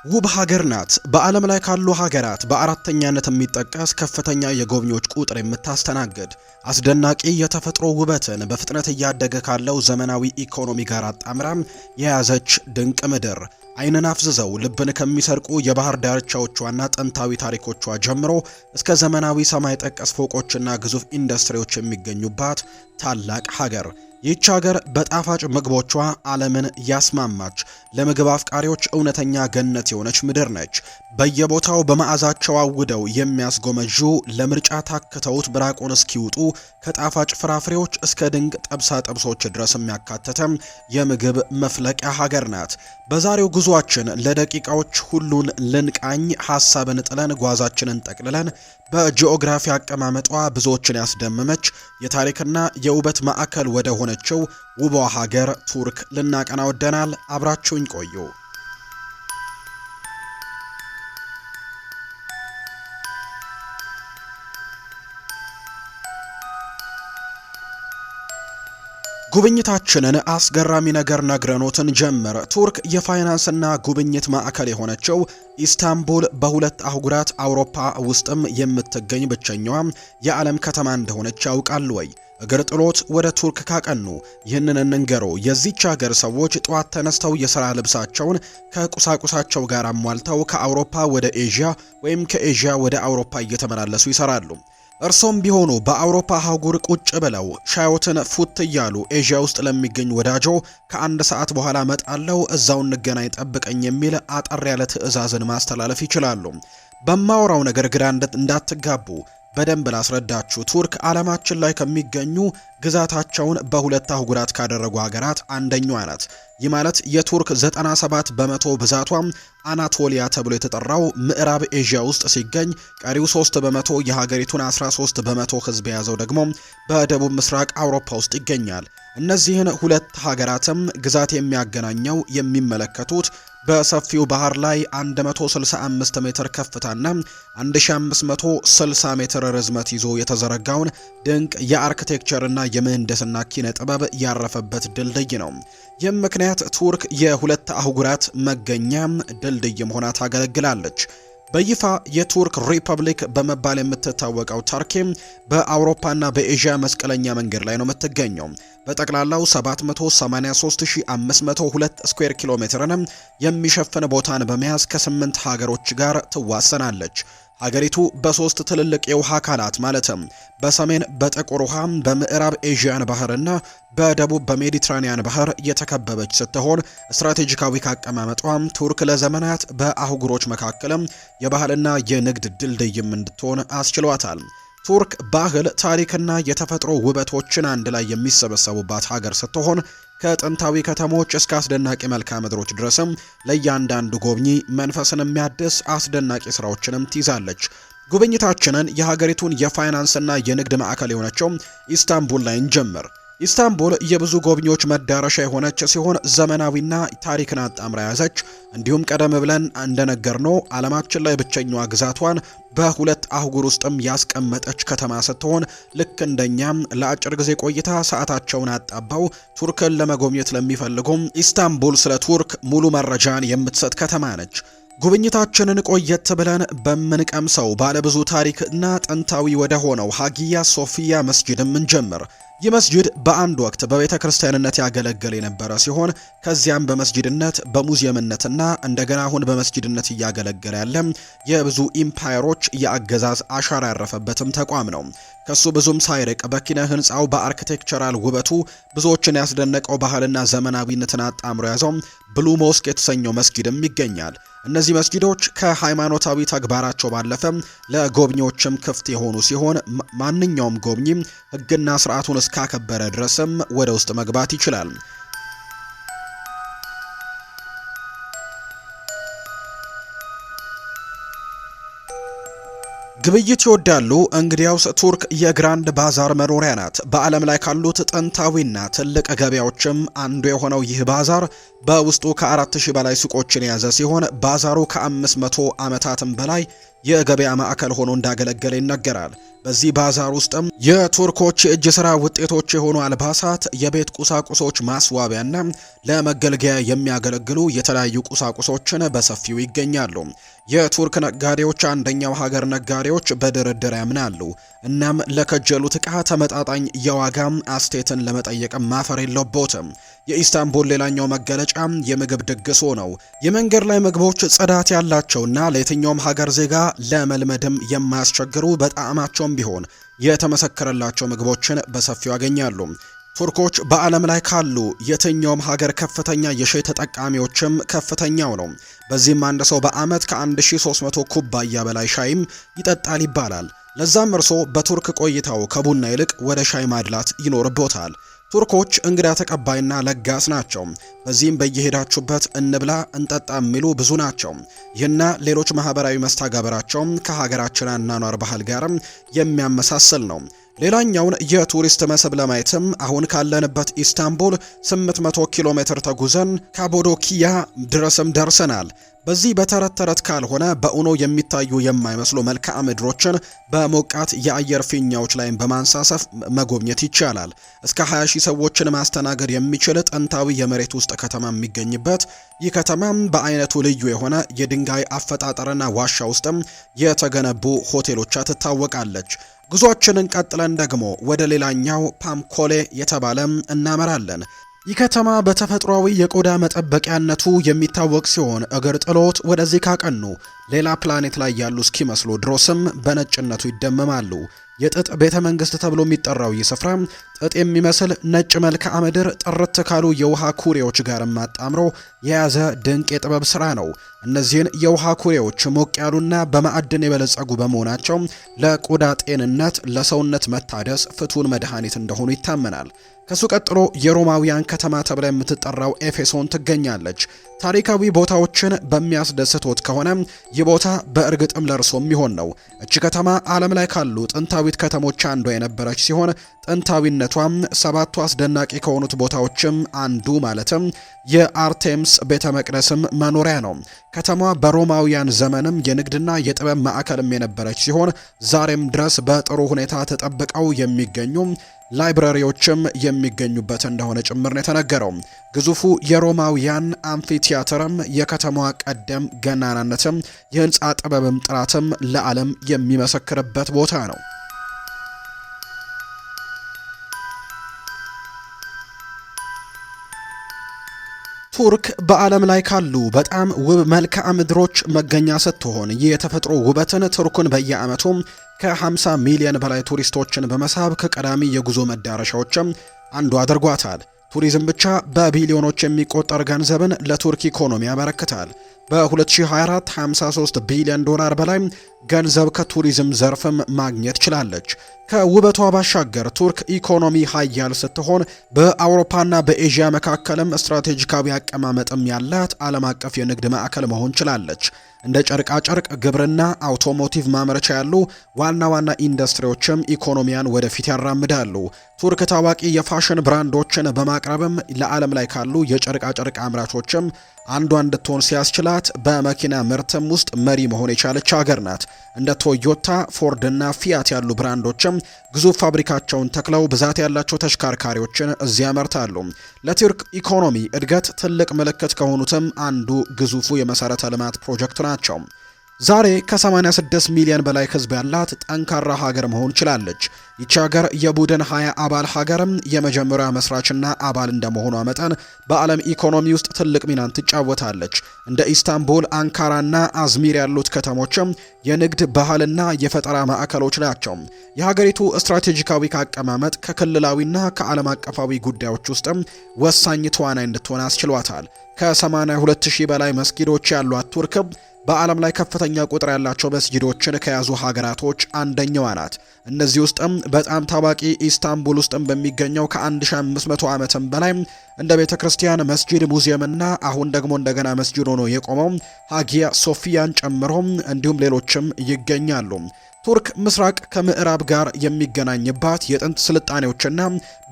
ውብ ሀገር ናት። በዓለም ላይ ካሉ ሀገራት በአራተኛነት የሚጠቀስ ከፍተኛ የጎብኚዎች ቁጥር የምታስተናግድ አስደናቂ የተፈጥሮ ውበትን በፍጥነት እያደገ ካለው ዘመናዊ ኢኮኖሚ ጋር አጣምራም የያዘች ድንቅ ምድር። ዓይንን አፍዝዘው ልብን ከሚሰርቁ የባህር ዳርቻዎቿና ጥንታዊ ታሪኮቿ ጀምሮ እስከ ዘመናዊ ሰማይ ጠቀስ ፎቆችና ግዙፍ ኢንዱስትሪዎች የሚገኙባት ታላቅ ሀገር። ይህች ሀገር በጣፋጭ ምግቦቿ ዓለምን ያስማማች ለምግብ አፍቃሪዎች እውነተኛ ገነት የሆነች ምድር ነች። በየቦታው በመዓዛቸው አውደው የሚያስጎመዡ ለምርጫ ታክተውት ብራቆን እስኪውጡ ከጣፋጭ ፍራፍሬዎች እስከ ድንቅ ጠብሳ ጠብሶች ድረስ የሚያካተተም የምግብ መፍለቂያ ሀገር ናት። በዛሬው ጉዟችን ለደቂቃዎች ሁሉን ልንቃኝ ሐሳብን ጥለን ጓዛችንን ጠቅልለን በጂኦግራፊ አቀማመጧ ብዙዎችን ያስደመመች የታሪክና የውበት ማዕከል ወደ ሆነችው ውቧ ሀገር ቱርክ ልናቀና ወደናል። አብራችሁኝ ቆዩ። ጉብኝታችንን አስገራሚ ነገር ነግረኖትን ጀምር። ቱርክ የፋይናንስና ጉብኝት ማዕከል የሆነችው ኢስታንቡል በሁለት አህጉራት አውሮፓ ውስጥም የምትገኝ ብቸኛዋ የዓለም ከተማ እንደሆነች ያውቃሉ ወይ? እግር ጥሎት ወደ ቱርክ ካቀኑ ይህንን እንንገሮ። የዚች ሀገር ሰዎች ጠዋት ተነስተው የሥራ ልብሳቸውን ከቁሳቁሳቸው ጋር አሟልተው ከአውሮፓ ወደ ኤዥያ ወይም ከኤዥያ ወደ አውሮፓ እየተመላለሱ ይሰራሉ። እርሶም ቢሆኑ በአውሮፓ አህጉር ቁጭ ብለው ሻዮትን ፉት እያሉ ኤዥያ ውስጥ ለሚገኝ ወዳጆ ከአንድ ሰዓት በኋላ መጣለው እዛው እንገናኝ ጠብቀኝ የሚል አጠር ያለ ትዕዛዝን ማስተላለፍ ይችላሉ። በማወራው ነገር ግራ እንዳትጋቡ በደንብ ላስረዳችሁ። ቱርክ ዓለማችን ላይ ከሚገኙ ግዛታቸውን በሁለት አህጉራት ካደረጉ ሀገራት አንደኛዋ ናት። ይህ ማለት የቱርክ 97 በመቶ ብዛቷ አናቶሊያ ተብሎ የተጠራው ምዕራብ ኤዥያ ውስጥ ሲገኝ ቀሪው 3 በመቶ የሀገሪቱን 13 በመቶ ሕዝብ የያዘው ደግሞ በደቡብ ምስራቅ አውሮፓ ውስጥ ይገኛል። እነዚህን ሁለት ሀገራትም ግዛት የሚያገናኘው የሚመለከቱት በሰፊው ባህር ላይ 165 ሜትር ከፍታና 1560 ሜትር ርዝመት ይዞ የተዘረጋውን ድንቅ የአርኪቴክቸርና የምህንድስና ኪነ ጥበብ ያረፈበት ድልድይ ነው። ይህም ምክንያት ቱርክ የሁለት አህጉራት መገኛ ድልድይም ሆና ታገለግላለች። በይፋ የቱርክ ሪፐብሊክ በመባል የምትታወቀው ተርኪ በአውሮፓና በኤዥያ መስቀለኛ መንገድ ላይ ነው የምትገኘው። በጠቅላላው 783502 ስኩዌር ኪሎ ሜትርን የሚሸፍን ቦታን በመያዝ ከ8 ሀገሮች ጋር ትዋሰናለች። ሀገሪቱ በሶስት ትልልቅ የውሃ አካላት ማለትም በሰሜን በጥቁር ውሃ፣ በምዕራብ ኤዥያን ባህርና በደቡብ በሜዲትራኒያን ባህር የተከበበች ስትሆን ስትራቴጂካዊ አቀማመጧ ቱርክ ለዘመናት በአህጉሮች መካከልም የባህልና የንግድ ድልድይም እንድትሆን አስችሏታል። ቱርክ ባህል፣ ታሪክና የተፈጥሮ ውበቶችን አንድ ላይ የሚሰበሰቡባት ሀገር ስትሆን ከጥንታዊ ከተሞች እስከ አስደናቂ መልክዓ ምድሮች ድረስም ለእያንዳንዱ ጎብኚ መንፈስን የሚያድስ አስደናቂ ስራዎችንም ትይዛለች። ጉብኝታችንን የሀገሪቱን የፋይናንስና የንግድ ማዕከል የሆነችው ኢስታንቡል ላይ እንጀምር። ኢስታንቡል የብዙ ጎብኚዎች መዳረሻ የሆነች ሲሆን ዘመናዊና ታሪክን አጣምራ ያዘች፣ እንዲሁም ቀደም ብለን እንደነገርነው ዓለማችን ላይ ብቸኛዋ ግዛቷን በሁለት አህጉር ውስጥም ያስቀመጠች ከተማ ስትሆን ልክ እንደኛም ለአጭር ጊዜ ቆይታ ሰዓታቸውን አጣባው ቱርክን ለመጎብኘት ለሚፈልጉም ኢስታንቡል ስለ ቱርክ ሙሉ መረጃን የምትሰጥ ከተማ ነች። ጉብኝታችንን ቆየት ብለን በምንቀምሰው ባለብዙ ታሪክና ጥንታዊ ወደ ሆነው ሃጊያ ሶፊያ መስጂድም እንጀምር። ይህ መስጂድ በአንድ ወቅት በቤተ ክርስቲያንነት ያገለገለ የነበረ ሲሆን ከዚያም በመስጂድነት በሙዚየምነትና እንደገና አሁን በመስጂድነት እያገለገለ ያለ የብዙ ኢምፓየሮች የአገዛዝ አሻራ ያረፈበትም ተቋም ነው። ከሱ ብዙም ሳይርቅ በኪነ ህንፃው በአርኪቴክቸራል ውበቱ ብዙዎችን ያስደነቀው ባህልና ዘመናዊነትን አጣምሮ ያዘው ብሉ ሞስክ የተሰኘው መስጂድም ይገኛል። እነዚህ መስጂዶች ከሃይማኖታዊ ተግባራቸው ባለፈ ለጎብኚዎችም ክፍት የሆኑ ሲሆን ማንኛውም ጎብኚ ሕግና ስርዓቱን እስካከበረ ድረስም ወደ ውስጥ መግባት ይችላል። ግብይት ይወዳሉ? እንግዲያውስ ቱርክ የግራንድ ባዛር መኖሪያ ናት። በዓለም ላይ ካሉት ጥንታዊና ትልቅ ገበያዎችም አንዱ የሆነው ይህ ባዛር በውስጡ ከ4000 በላይ ሱቆችን የያዘ ሲሆን ባዛሩ ከ500 ዓመታትም በላይ የገበያ ማዕከል ሆኖ እንዳገለገለ ይነገራል። በዚህ ባዛር ውስጥም የቱርኮች የእጅ ስራ ውጤቶች የሆኑ አልባሳት፣ የቤት ቁሳቁሶች፣ ማስዋቢያና ለመገልገያ የሚያገለግሉ የተለያዩ ቁሳቁሶችን በሰፊው ይገኛሉ። የቱርክ ነጋዴዎች አንደኛው ሀገር ነጋዴዎች በድርድር ያምናሉ። እናም ለከጀሉት ዕቃ ተመጣጣኝ የዋጋ አስቴትን ለመጠየቅ ማፈር የለቦትም። የኢስታንቡል ሌላኛው መገለጫ የምግብ ድግሱ ነው። የመንገድ ላይ ምግቦች ጽዳት ያላቸውና ለየትኛውም ሀገር ዜጋ ለመልመድም የማያስቸግሩ በጣዕማቸውም ቢሆን የተመሰከረላቸው ምግቦችን በሰፊው ያገኛሉ። ቱርኮች በዓለም ላይ ካሉ የትኛውም ሀገር ከፍተኛ የሻይ ተጠቃሚዎችም ከፍተኛው ነው። በዚህም አንድ ሰው በዓመት ከ1300 ኩባያ በላይ ሻይም ይጠጣል ይባላል። ለዛም እርሶ በቱርክ ቆይታው ከቡና ይልቅ ወደ ሻይ ማድላት ይኖርቦታል። ቱርኮች እንግዳ ተቀባይና ለጋስ ናቸው። በዚህም በየሄዳችሁበት እንብላ እንጠጣ የሚሉ ብዙ ናቸው። ይህና ሌሎች ማህበራዊ መስተጋበራቸው ከሀገራችን አኗኗር ባህል ጋርም የሚያመሳስል ነው። ሌላኛውን የቱሪስት መስህብ ለማየትም አሁን ካለንበት ኢስታንቡል 800 ኪሎ ሜትር ተጉዘን ካቦዶኪያ ድረስም ደርሰናል። በዚህ በተረት ተረት ካልሆነ በእውኖ የሚታዩ የማይመስሉ መልክዓ ምድሮችን በሞቃት የአየር ፊኛዎች ላይም በማንሳሰፍ መጎብኘት ይቻላል። እስከ 20 ሺህ ሰዎችን ማስተናገድ የሚችል ጥንታዊ የመሬት ውስጥ ከተማ የሚገኝበት ይህ ከተማም በአይነቱ ልዩ የሆነ የድንጋይ አፈጣጠርና ዋሻ ውስጥም የተገነቡ ሆቴሎቿ ትታወቃለች። ጉዞአችንን ቀጥለን ደግሞ ወደ ሌላኛው ፓምኮሌ የተባለም እናመራለን። ይህ ከተማ በተፈጥሯዊ የቆዳ መጠበቂያነቱ የሚታወቅ ሲሆን እግር ጥሎት ወደዚህ ካቀኑ ሌላ ፕላኔት ላይ ያሉ እስኪመስሉ ድሮስም በነጭነቱ ይደመማሉ። የጥጥ ቤተ መንግስት ተብሎ የሚጠራው ይህ ስፍራ ጥጥ የሚመስል ነጭ መልክዓ ምድር ጥርት ካሉ የውሃ ኩሬዎች ጋር አጣምሮ የያዘ ድንቅ የጥበብ ስራ ነው። እነዚህን የውሃ ኩሬዎች ሞቅ ያሉና በማዕድን የበለጸጉ በመሆናቸው ለቆዳ ጤንነት፣ ለሰውነት መታደስ ፍቱን መድኃኒት እንደሆኑ ይታመናል። ከሱ ቀጥሎ የሮማውያን ከተማ ተብላ የምትጠራው ኤፌሶን ትገኛለች። ታሪካዊ ቦታዎችን በሚያስደስቶት ከሆነ ይህ ቦታ በእርግጥም ለርሶ የሚሆን ነው። እቺ ከተማ ዓለም ላይ ካሉ ጥንታዊት ከተሞች አንዷ የነበረች ሲሆን ጥንታዊነቷም ሰባቱ አስደናቂ ከሆኑት ቦታዎችም አንዱ ማለትም የአርቴምስ ቤተ መቅደስም መኖሪያ ነው። ከተማዋ በሮማውያን ዘመንም የንግድና የጥበብ ማዕከልም የነበረች ሲሆን ዛሬም ድረስ በጥሩ ሁኔታ ተጠብቀው የሚገኙ ላይብረሪዎችም የሚገኙበት እንደሆነ ጭምር ነው የተነገረው። ግዙፉ የሮማውያን አምፊቲያትርም የከተማዋ ቀደም ገናናነትም የህንፃ ጥበብም ጥራትም ለዓለም የሚመሰክርበት ቦታ ነው። ቱርክ በዓለም ላይ ካሉ በጣም ውብ መልክዓ ምድሮች መገኛ ስትሆን ይህ የተፈጥሮ ውበትን ቱርክን በየዓመቱ ከ50 ሚሊዮን በላይ ቱሪስቶችን በመሳብ ከቀዳሚ የጉዞ መዳረሻዎችም አንዱ አድርጓታል። ቱሪዝም ብቻ በቢሊዮኖች የሚቆጠር ገንዘብን ለቱርክ ኢኮኖሚ ያበረክታል። በ2024 $53 ቢሊዮን በላይ ገንዘብ ከቱሪዝም ዘርፍም ማግኘት ችላለች። ከውበቷ ባሻገር ቱርክ ኢኮኖሚ ሀያል ስትሆን በአውሮፓና በኤዥያ መካከልም ስትራቴጂካዊ አቀማመጥም ያላት ዓለም አቀፍ የንግድ ማዕከል መሆን ችላለች። እንደ ጨርቃ ጨርቅ፣ ግብርና፣ አውቶሞቲቭ ማምረቻ ያሉ ዋና ዋና ኢንዱስትሪዎችም ኢኮኖሚያን ወደፊት ያራምዳሉ። ቱርክ ታዋቂ የፋሽን ብራንዶችን በማቅረብም ለዓለም ላይ ካሉ የጨርቃ ጨርቅ አምራቾችም አንዷ እንድትሆን ሲያስችላት በመኪና ምርትም ውስጥ መሪ መሆን የቻለች ሀገር ናት። እንደ ቶዮታ፣ ፎርድ እና ፊያት ያሉ ብራንዶችም ግዙፍ ፋብሪካቸውን ተክለው ብዛት ያላቸው ተሽከርካሪዎችን እዚያ ያመርታሉ። ለቱርክ ኢኮኖሚ እድገት ትልቅ ምልክት ከሆኑትም አንዱ ግዙፉ የመሰረተ ልማት ፕሮጀክት ናቸው። ዛሬ ከ86 ሚሊዮን በላይ ህዝብ ያላት ጠንካራ ሀገር መሆን ችላለች። ይቺ ሀገር የቡድን 20 አባል ሀገርም የመጀመሪያ መስራችና አባል እንደመሆኗ መጠን በዓለም ኢኮኖሚ ውስጥ ትልቅ ሚናን ትጫወታለች። እንደ ኢስታንቡል፣ አንካራና አዝሚር ያሉት ከተሞችም የንግድ ባህልና የፈጠራ ማዕከሎች ናቸው። የሀገሪቱ ስትራቴጂካዊ አቀማመጥ ከክልላዊና ከዓለም አቀፋዊ ጉዳዮች ውስጥም ወሳኝ ተዋናይ እንድትሆን አስችሏታል። ከ82,000 በላይ መስጊዶች ያሏት ቱርክ በዓለም ላይ ከፍተኛ ቁጥር ያላቸው መስጊዶችን ከያዙ ሀገራቶች አንደኛዋ ናት። እነዚህ ውስጥም በጣም ታዋቂ ኢስታንቡል ውስጥም በሚገኘው ከ1500 ዓመትም በላይ እንደ ቤተ ክርስቲያን፣ መስጂድ፣ ሙዚየምና አሁን ደግሞ እንደገና መስጂድ ሆኖ የቆመው ሃጊያ ሶፊያን ጨምሮ እንዲሁም ሌሎችም ይገኛሉ። ቱርክ ምስራቅ ከምዕራብ ጋር የሚገናኝባት የጥንት ስልጣኔዎችና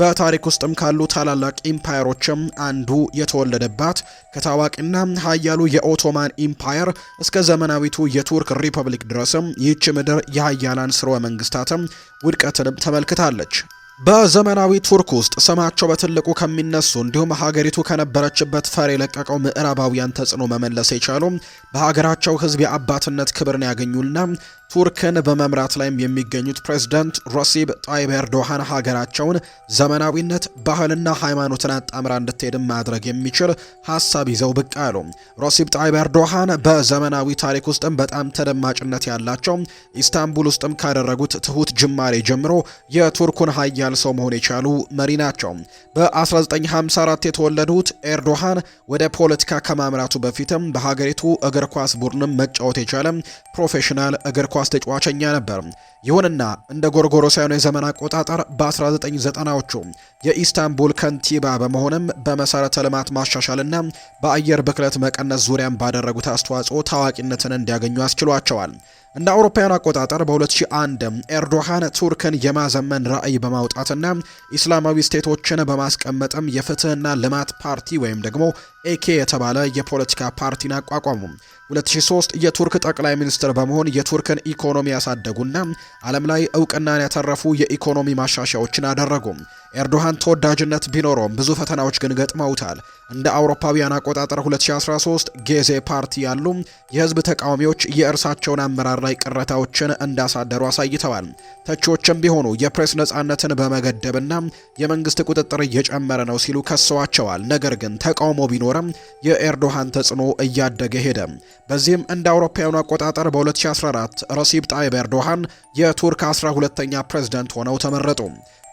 በታሪክ ውስጥም ካሉ ታላላቅ ኢምፓየሮችም አንዱ የተወለደባት ከታዋቂና ኃያሉ የኦቶማን ኢምፓየር እስከ ዘመናዊቱ የቱርክ ሪፐብሊክ ድረስም ይህች ምድር የኃያላን ስርወ መንግስታትም ውድቀትንም ተመልክታለች። በዘመናዊ ቱርክ ውስጥ ስማቸው በትልቁ ከሚነሱ እንዲሁም ሀገሪቱ ከነበረችበት ፈር የለቀቀው ምዕራባውያን ተጽዕኖ መመለስ የቻሉ በሀገራቸው ሕዝብ የአባትነት ክብርን ያገኙና ቱርክን በመምራት ላይም የሚገኙት ፕሬዝዳንት ረሲብ ጣይብ ኤርዶሃን ሀገራቸውን ዘመናዊነት፣ ባህልና ሃይማኖትን አጣምራ እንድትሄድም ማድረግ የሚችል ሀሳብ ይዘው ብቅ አሉ። ረሲብ ጣይብ ኤርዶሃን በዘመናዊ ታሪክ ውስጥም በጣም ተደማጭነት ያላቸው ኢስታንቡል ውስጥም ካደረጉት ትሁት ጅማሬ ጀምሮ የቱርኩን ሀያል ሰው መሆን የቻሉ መሪ ናቸው። በ1954 የተወለዱት ኤርዶሃን ወደ ፖለቲካ ከማምራቱ በፊትም በሀገሪቱ እግር ኳስ ቡድንም መጫወት የቻለ ፕሮፌሽናል እግር ኳስ ተጫዋቸኛ ነበር። ይሁንና እንደ ጎርጎሮሳውያኑ የዘመን አቆጣጠር በ1990ዎቹ የኢስታንቡል ከንቲባ በመሆንም በመሰረተ ልማት ማሻሻልና በአየር ብክለት መቀነስ ዙሪያም ባደረጉት አስተዋጽኦ ታዋቂነትን እንዲያገኙ አስችሏቸዋል። እንደ አውሮፓውያን አቆጣጠር በ2001 ኤርዶሃን ቱርክን የማዘመን ራዕይ በማውጣትና ኢስላማዊ ስቴቶችን በማስቀመጥም የፍትህና ልማት ፓርቲ ወይም ደግሞ ኤኬ የተባለ የፖለቲካ ፓርቲን አቋቋሙ። 2003 የቱርክ ጠቅላይ ሚኒስትር በመሆን የቱርክን ኢኮኖሚ ያሳደጉና ዓለም ላይ እውቅናን ያተረፉ የኢኮኖሚ ማሻሻያዎችን አደረጉ። ኤርዶሃን ተወዳጅነት ቢኖረውም ብዙ ፈተናዎች ግን ገጥመውታል። እንደ አውሮፓውያን አቆጣጠር 2013 ጌዜ ፓርቲ ያሉ የህዝብ ተቃዋሚዎች የእርሳቸውን አመራር ላይ ቅሬታዎችን እንዳሳደሩ አሳይተዋል። ተቺዎችም ቢሆኑ የፕሬስ ነጻነትን በመገደብና የመንግስት ቁጥጥር እየጨመረ ነው ሲሉ ከሰዋቸዋል። ነገር ግን ተቃውሞ ቢኖርም የኤርዶሃን ተጽዕኖ እያደገ ሄደ። በዚህም እንደ አውሮፓውያኑ አቆጣጠር በ2014 ረሲብ ጣይብ ኤርዶሃን የቱርክ 12ኛ ፕሬዝዳንት ሆነው ተመረጡ።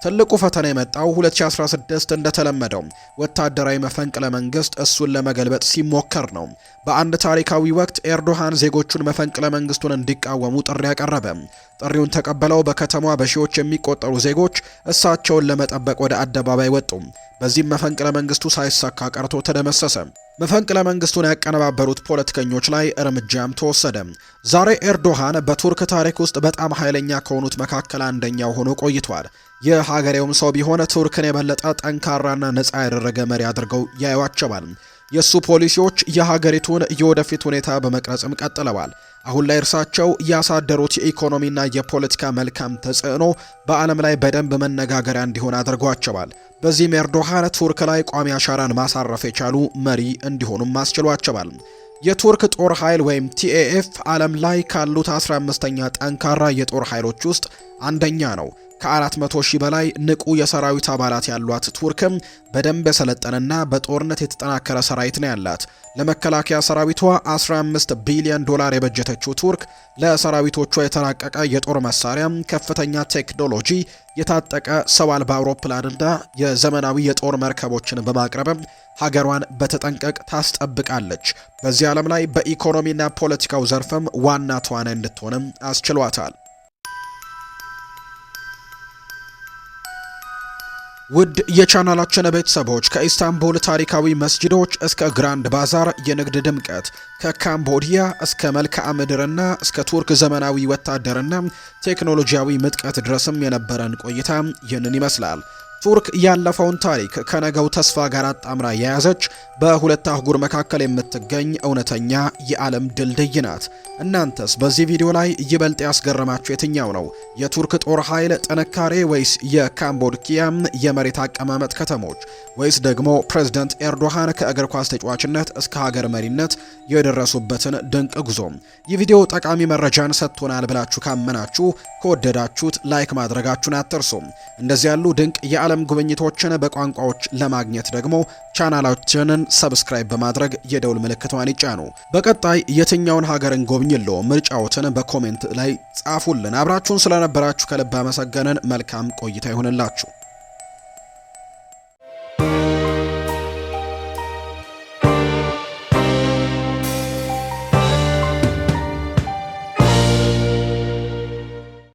ትልቁ ፈተና የመጣው 2016 እንደተለመደው ወታደራዊ መፈንቅለ መንግስት እሱን ለመገልበጥ ሲሞከር ነው። በአንድ ታሪካዊ ወቅት ኤርዶሃን ዜጎቹን መፈንቅለ መንግስቱን እንዲቃወሙ ጥሪ ያቀረበ። ጥሪውን ተቀበለው በከተማዋ በሺዎች የሚቆጠሩ ዜጎች እሳቸውን ለመጠበቅ ወደ አደባባይ ወጡ። በዚህም መፈንቅለ መንግስቱ ሳይሳካ ቀርቶ ተደመሰሰ። መፈንቅለ መንግስቱን ያቀነባበሩት ፖለቲከኞች ላይ እርምጃም ተወሰደ። ዛሬ ኤርዶሃን በቱርክ ታሪክ ውስጥ በጣም ኃይለኛ ከሆኑት መካከል አንደኛው ሆኖ ቆይቷል። የሀገሬውም ሰው ቢሆን ቱርክን የበለጠ ጠንካራና ነፃ ያደረገ መሪ አድርገው ያዩዋቸዋል። የሱ ፖሊሲዎች የሀገሪቱን የወደፊት ሁኔታ በመቅረጽም ቀጥለዋል። አሁን ላይ እርሳቸው ያሳደሩት የኢኮኖሚና የፖለቲካ መልካም ተጽዕኖ በዓለም ላይ በደንብ መነጋገሪያ እንዲሆን አድርጓቸዋል። በዚህም ኤርዶሃን ቱርክ ላይ ቋሚ አሻራን ማሳረፍ የቻሉ መሪ እንዲሆኑም አስችሏቸዋል። የቱርክ ጦር ኃይል ወይም ቲኤኤፍ ዓለም ላይ ካሉት 15ኛ ጠንካራ የጦር ኃይሎች ውስጥ አንደኛ ነው። ከ400 ሺህ በላይ ንቁ የሰራዊት አባላት ያሏት ቱርክም በደንብ የሰለጠነና በጦርነት የተጠናከረ ሰራዊት ነው ያላት። ለመከላከያ ሰራዊቷ 15 ቢሊዮን ዶላር የበጀተችው ቱርክ ለሰራዊቶቿ የተራቀቀ የጦር መሳሪያ፣ ከፍተኛ ቴክኖሎጂ የታጠቀ ሰው አልባ አውሮፕላንና የዘመናዊ የጦር መርከቦችን በማቅረብ ሀገሯን በተጠንቀቅ ታስጠብቃለች። በዚህ ዓለም ላይ በኢኮኖሚና ፖለቲካው ዘርፍም ዋና ተዋናይ እንድትሆንም አስችሏታል። ውድ የቻናላችን ቤተሰቦች ከኢስታንቡል ታሪካዊ መስጂዶች እስከ ግራንድ ባዛር የንግድ ድምቀት፣ ከካምቦዲያ እስከ መልክዓ ምድርና እስከ ቱርክ ዘመናዊ ወታደርና ቴክኖሎጂያዊ ምጥቀት ድረስም የነበረን ቆይታ ይህንን ይመስላል። ቱርክ ያለፈውን ታሪክ ከነገው ተስፋ ጋር አጣምራ የያዘች በሁለት አህጉር መካከል የምትገኝ እውነተኛ የዓለም ድልድይ ናት። እናንተስ በዚህ ቪዲዮ ላይ ይበልጥ ያስገረማችሁ የትኛው ነው? የቱርክ ጦር ኃይል ጥንካሬ ወይስ የካምቦዲያ የመሬት አቀማመጥ ከተሞች ወይስ ደግሞ ፕሬዝዳንት ኤርዶሃን ከእግር ኳስ ተጫዋችነት እስከ ሀገር መሪነት የደረሱበትን ድንቅ ጉዞ? ይህ ቪዲዮ ጠቃሚ መረጃን ሰጥቶናል ብላችሁ ካመናችሁ ከወደዳችሁት ላይክ ማድረጋችሁን አትርሱ። እንደዚህ ያሉ ድንቅ የዓለም ጉብኝቶችን በቋንቋዎች ለማግኘት ደግሞ ቻናላችንን ሰብስክራይብ በማድረግ የደውል ምልክቷን ይጫኑ። በቀጣይ የትኛውን ሀገርን ጎብኝሎ ምርጫዎትን በኮሜንት ላይ ጻፉልን። አብራችሁን ስለነበራችሁ ከልብ አመሰገንን። መልካም ቆይታ ይሁንላችሁ።